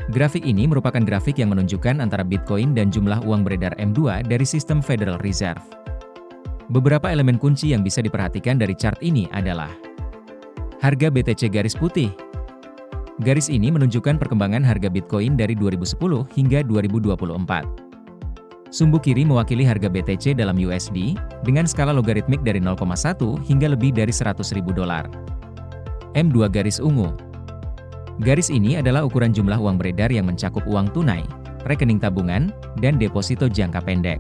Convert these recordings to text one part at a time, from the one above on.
Grafik ini merupakan grafik yang menunjukkan antara Bitcoin dan jumlah uang beredar M2 dari sistem Federal Reserve. Beberapa elemen kunci yang bisa diperhatikan dari chart ini adalah harga BTC garis putih. Garis ini menunjukkan perkembangan harga Bitcoin dari 2010 hingga 2024. Sumbu kiri mewakili harga BTC dalam USD, dengan skala logaritmik dari 0,1 hingga lebih dari $100.000. M2 garis ungu. Garis ini adalah ukuran jumlah uang beredar yang mencakup uang tunai, rekening tabungan, dan deposito jangka pendek.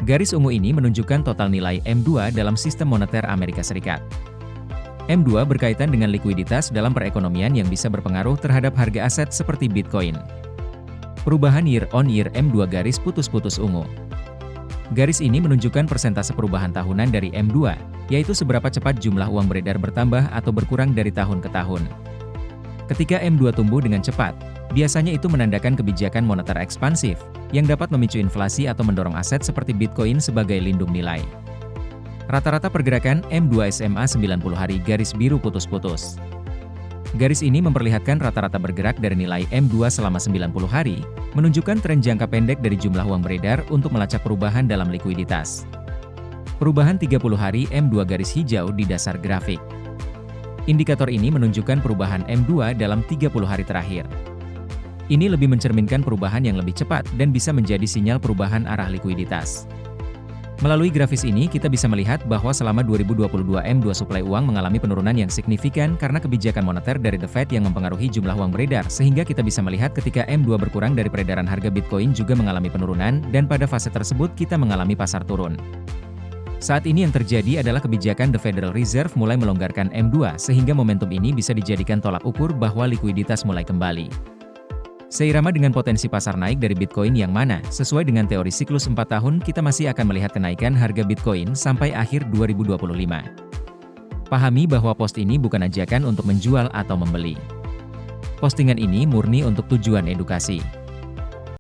Garis ungu ini menunjukkan total nilai M2 dalam sistem moneter Amerika Serikat. M2 berkaitan dengan likuiditas dalam perekonomian yang bisa berpengaruh terhadap harga aset seperti Bitcoin. Perubahan year on year M2 garis putus-putus ungu. Garis ini menunjukkan persentase perubahan tahunan dari M2, yaitu seberapa cepat jumlah uang beredar bertambah atau berkurang dari tahun ke tahun. Ketika M2 tumbuh dengan cepat, biasanya itu menandakan kebijakan moneter ekspansif, yang dapat memicu inflasi atau mendorong aset seperti Bitcoin sebagai lindung nilai. Rata-rata pergerakan M2 SMA 90 hari garis biru putus-putus. Garis ini memperlihatkan rata-rata bergerak dari nilai M2 selama 90 hari, menunjukkan tren jangka pendek dari jumlah uang beredar untuk melacak perubahan dalam likuiditas. Perubahan 30 hari M2 garis hijau di dasar grafik. Indikator ini menunjukkan perubahan M2 dalam 30 hari terakhir. Ini lebih mencerminkan perubahan yang lebih cepat dan bisa menjadi sinyal perubahan arah likuiditas. Melalui grafis ini kita bisa melihat bahwa selama 2022 M2 suplai uang mengalami penurunan yang signifikan karena kebijakan moneter dari The Fed yang mempengaruhi jumlah uang beredar, sehingga kita bisa melihat ketika M2 berkurang dari peredaran harga Bitcoin juga mengalami penurunan, dan pada fase tersebut kita mengalami pasar turun. Saat ini yang terjadi adalah kebijakan The Federal Reserve mulai melonggarkan M2 sehingga momentum ini bisa dijadikan tolak ukur bahwa likuiditas mulai kembali. Seirama dengan potensi pasar naik dari Bitcoin yang mana, sesuai dengan teori siklus 4 tahun kita masih akan melihat kenaikan harga Bitcoin sampai akhir 2025. Pahami bahwa post ini bukan ajakan untuk menjual atau membeli. Postingan ini murni untuk tujuan edukasi.